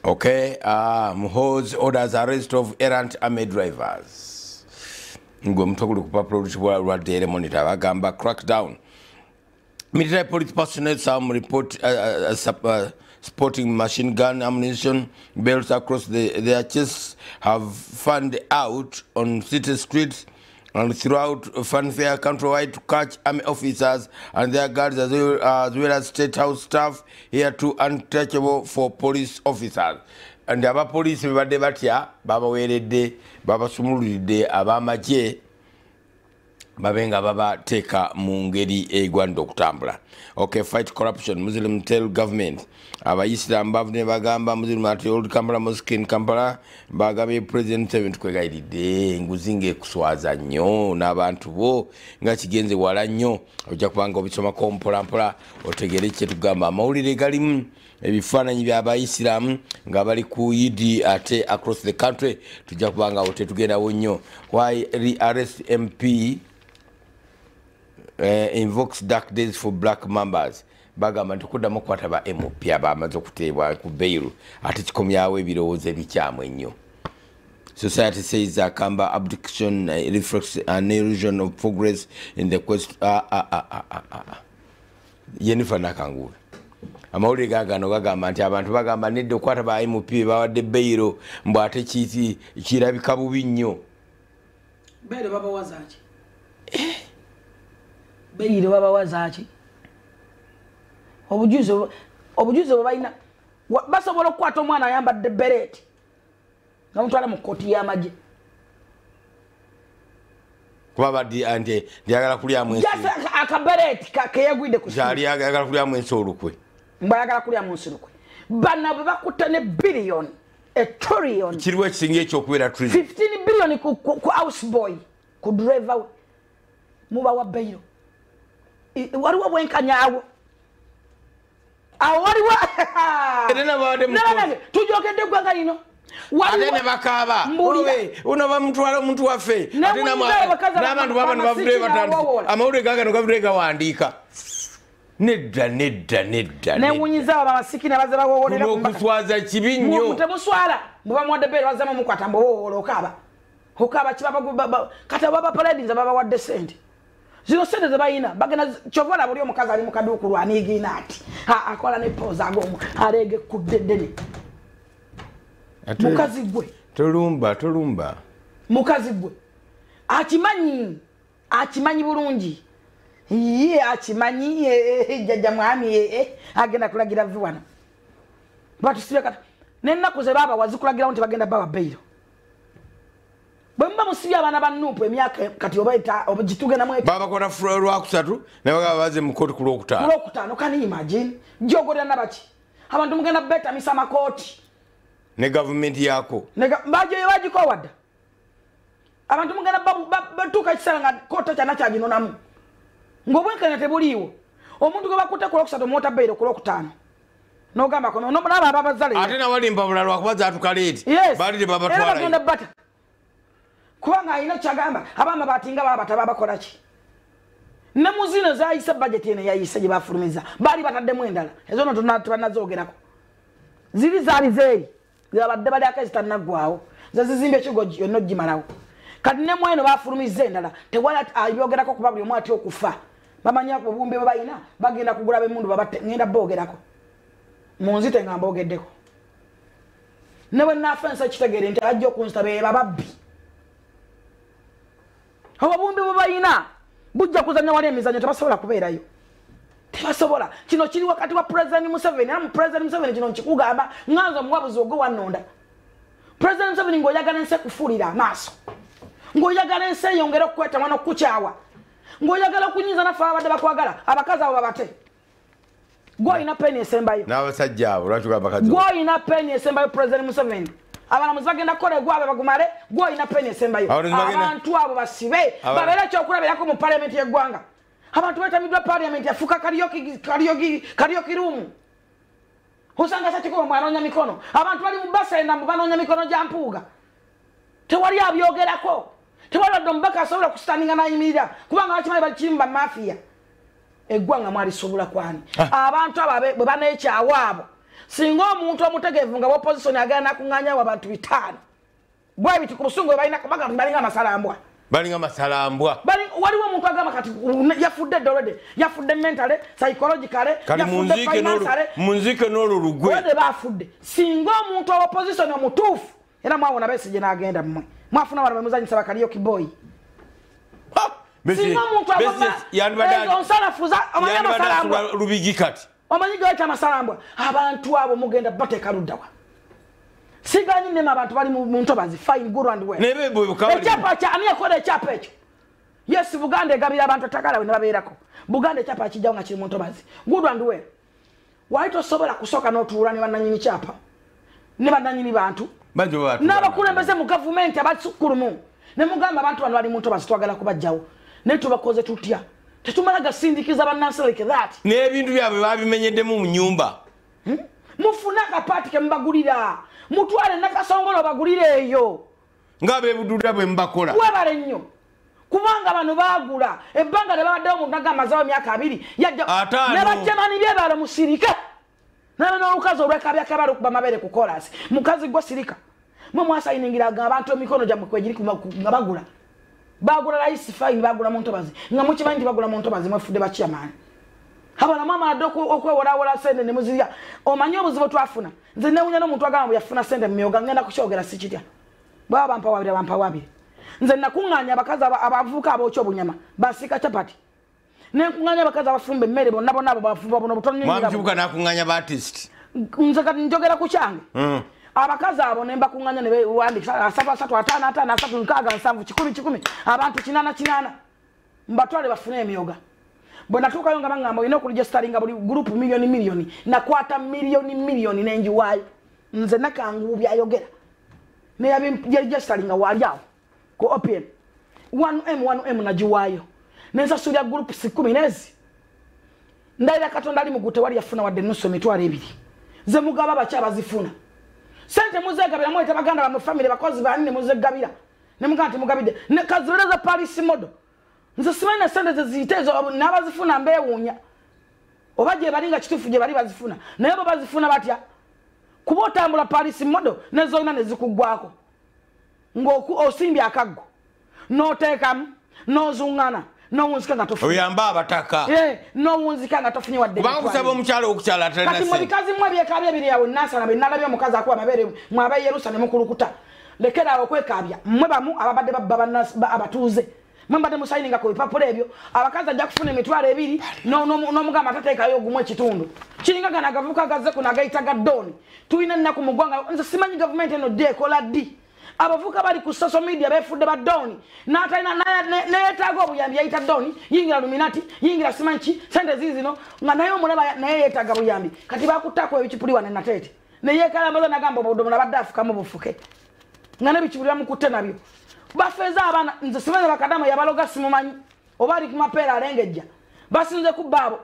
Okay, Muhoz orders arrest of errant army drivers. Ngwe mtokulu kupaproduce wa daily monitor bagamba crackdown. Military police personnel some report sporting machine gun ammunition belts across their chests have found out on city streets and throughout Fanfare countrywide to catch army officers and their guards as well as state house staff here too untouchable for police officers. And the police bade batya baba weredde baba sumuludde abamaje babenga baba teka mu ngeri egwanda okutambula. Okay, fight corruption. Muslim tell government abayisilamu bavune bagamba Muslim at old Kampala mosque in Kampala bagabe president event kwegayidde nguzinge kuswaza nnyo n'abantu bo nga kigenze wala nnyo ojja kubanga obisoma ko mpolampola otegere kye tugamba amawulire galimu ebifaananyi by'abayisilamu nga bali ku yidi ate across the country tujja kubanga otetugendawo nnyo. Why re-arrest MP invokes dark days for black members. Bagamba ntukudda mu kwata ba MOP abamaze okuteebwa ku Beiru ate kikomyawo ebirowoozo ebikyamu ennyo. Society says Kamba abdication reflects an illusion of progress in the quest. Jennifer Nakangula. Amawulire gagano gagamba nti abantu bagamba nedde okwata ba MOP bawadde Beiru mbu ate kirabika bubi nnyo. Beiru baba wazaki? Beiru baba wazaki? Obujuzo baina basobola okukwata omwana ayambadde beret nga mutwala mu koti y'amagye kuba baddi ante ndiyagala kulyamu ensi akaberet keyagwidde ku kyali yagala kulyamu ensi olukwe mbayagala kulyamu ensi olukwe bana bwe bakutte ne billion a trillion kiriwo ekisinga ekyokubeera trillion 15 billion ku house boy ku driver we muba wa Beiru waliwo bwenkanyaawo awaliwo edena bawade mukolo tujokedde gwanga lino adene bakaba uno bamutwala omuntu waffe adena n'abantu babano bavudde batandika amawulire gagano gavudde gawandiika nedda newunyiza abamasiki nabaze bawowolera okuswaza kibi nnyo temuswala muba muwadde Beiru bazamu mukwata mbowowola okaba kibaba kati baba paladinza baba wadde sente zino sente zebayina bagenda chovola buli omukazi ali mukaduku lwaniigina ati akola ne pose agomu alege kuddedene mukazi gwe tolumba mukazi gwe akimanyi bulungi ye akimanyi jjajja mwami agenda kulagira viwana batusibye kata nennaku ze baba wazikulagirawo nti bagenda bawa Beiru bamba musibye abana bannupu emyaka kati obaita obagitugena mwe baba kona lwa kusatu ne bagaba baze mu koti kulokutano kani imagine jogorera nabaki abantu mugenda beta misama koti ne government yako baje wajiko wadda abantu mugenda batuka kisanga kota cyana cyaginonamu ngobwenkana tebuliwo omuntu go bakuta kulokusatu mota Beiru kulokutano no gamba kono no baba bazale ate na walimba bulalo akubaza atukaleti bali baba twala kubanga ina chagamba abama batinga baba tababakola ki ne muzino zayise budget ene yayise je bafurumiza bali batadde mwendala ezo no tunazoogerako zali zeri zabadde bali akazita nagwawo zazizimbe kigoji no gimalawo kati ne mweno bafurumiza endala tewala ayogerako kuba buli omwati okufa bamanya ko bumbe babayina bagenda kugula bemundu babatte ngenda bogerako munzite ngamba ogeddeko newe nafensa kitegere nti ajjo kunstabe bababbi ababumbi babayina bujja kuzanya wali emizanyo tebasobola kubeerayo tebasobola kino kiri wakati wa President Museveni era mu President Museveni kino nkikugamba nganza omuwabuzi ogwo wannonda President Museveni ng'oyagala ensi kufuulira amaaso ng'oyagala ensi eyongera okukweta mwana okukukyawa ng'oyagala okunyiza naffe abadde bakwagala abakazi abo babate gw'olina peni esembayo n'abasajja abo lwaki abakazi gw'olina peni esembayo President Museveni abana muzagenda kole gwabe bagumale gw'olina peni esembayo abantu abo basibe babeera ekyokulabirako mu parliament y'eggwanga abantu betamidwa parliament yafuuka karaoke room osanga sakikuba mwanoonya mikono abantu bali mu basenda mu banoonya mikono gya mpuuga tewali abyogerako tewali wadde omubaka asobola kusitaninga nayimirira kubanga bakimanyi bakimba mafiya eggwanga mwalisobola kwani abantu abo bwe baneekyawo abo singa omuntu omutegeevu nga opposition agenda kunganya abantu 5 bwe biti ku busungu balina kubaga balinga masalambwa waliwo omuntu agamba kati yafudde dolode yafudde mentally psychologically yafudde financially munzike n'olwo lugwe wade bafudde singa omuntu opposition omutuufu era mwawona Besigye n'agenda mmwe mwafuna bano bamuzanyisa bakaliyo kiboyi singa omuntu onsalafuza omanya masalambwa lubigi kati omanyiga weta masalambwa abantu abo mugenda bateeka luddawa siganyi nema abantu bali mu ntobazi fine good and well ekyapa kya ani yakola ekyapa ekyo yes Buganda egabira abantu takala we ne babeerako Buganda ekyapa kijjawo nga kiri mu ntobazi good and well wali tosobola kusoka n'otuula ne bannanyini kyapa ne bannanyini bantu n'abakulembeze mu gavumenti abasukulumu ne mugamba abantu bano bali mu ntobazi twagala kubajjawo ne tubakoze tutya tetumala gasindikiza bannansi like that n'ebintu byabwe babimenyeddemu mu nyumba mufuna akapaati ke mbagulira mutwale nakasongolo bagulire eyo nga bebududa bwe mbakola webale nnyo kubanga bano baagula ebbanga ne babaddewo omuntu agamazawo emyaka 2 yajja ne bajjamani byebalo musirika nabe n'olukazi olwekabyakabala okuba mabere ku kolasi mukazi gwa sirika mwe mwasayiningiraga abantu emikono gyamwe kwegiri nga bagula raisi fine bagula mu ntobazi nga mukimanyi nti bagula mu ntobazi mwefudde bakyamaani habana mama adoko okwewola sente ne muzirya omanyi obuzibu twafuna nze newunya n'omuntu agamba yafuna sente mu myoga ngenda kukyogera sikitya baba bampa wabiri nze nakunganya abakazi abavuka abokyo obunyama basika chapati nekunganya abakazi abafumba emmere bonna abo bafumba buno butono mwamukibuka nakunganya ba artist nze kati njogera ku kyange abakazi abo ne mbakunganya ne wandikisa 7 5 5 5 6 7 10 abantu 8 mbatwale bafune emyoga bona tuka yonga bangamba ino kuregisteringa buli group milioni nakwata milioni nenjiwayo nze nakangu byayogera ne yabiregisteringa wali awo ko open 1M najiwayo nesa sulia group 10 nezi ndaira katonda ali mugute wali yafuna wadde nusu emitwalo 2 ze mugaba bacha bazifuna sente muzegabira mwete baganda ba family bakozi banne muzegabira ne mugante mugabide ne kazireza Paris modo nze simanya sente zezitezo nabazifuna mbewunya obaje balinga kitufu je bali bazifuna naye bo bazifuna batya kubotambula Paris modo nezona nezikugwako ngoku osimbi akaggo notekam nozungana nowunzika nga tofunye oyamba abataka no wunzika nga tofunye wadde bangu kusaba omukyalo okukyala atena kati mubikazi mwe byekabye biri yawe nasana benalabye omukazi akuwa mabere mwaba Yerusalemu kulukuta lekera okwekabya mwe bamu ababadde babba abatuuze mwembadde musayininga ku bipapula ebyo abakazi ajja kufuna emitwalo 2 n'omugamba tateekayo ogumwe ekitundu kiringa gana agavuka gazze ku nagayita gaddoni tulina nnaku mu ggwanga nze simanyi gavumenti eno ddi ekola ddi abavuka bali ku social media befudde baddoni n'atalina neyeetaaga obuyambi yayita ddoni yingira luminati yingira simanyi sente ziizino nga naye omulaba naye yeetaaga buyambi kati bakuttako ebikipuliwa ne nateete neyeekalambaza nagamba obudomola badde afukamu bufuke nga nebikipulira mukutte nabyo bafeza abana nze simanyi bakadama yabaloga simumanyi oba ali ku mapeera alengejja basinze ku baabo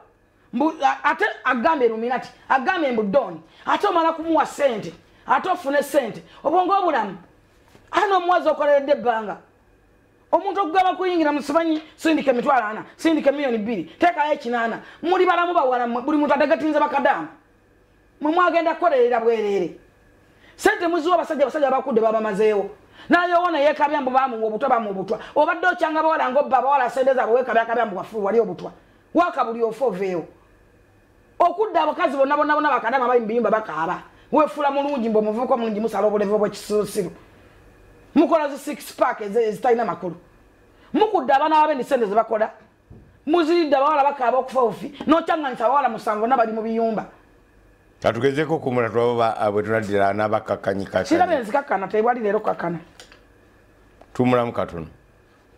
ate agambe luminati agambe embudoni ate omala kumuwa sente ate ofune sente obwongo obulamu ano omwazi okoleredde ebbanga omuntu okugaba kuyingira musimanyi sindika emitwalo 4 sindika milioni 2 teekayo 8 muli balamu bawala buli muntu adagatinze bakadamu mwe mwagenda kukolerera bwerere sente muziwa abasajja bakudde babamazeewo nayo wona yekabya mbu bamu obutwa bamu obutwa obadde okyanga bawala ngobba bawala sendeza abo wekabya mbu wafu wali obutwa wakabuli ofoveo okudda abakazi bonna bakadama bali mbiyumba bakaaba wefula mulungi mbu omuvuko mulungi musala obulevo bwekisusiru mukola zi 6 pack ezitalina makulu mukudde abaana babe nisende zebakola muziridde abawala bakaaba okufa ofi nokyanganyisa abawala 7 nabali mu biyumba katugezeko kumula twaba abwe tunaddira n'abakakanyika kirabe nzikakkana tebwali leero kakkana tumulamu katono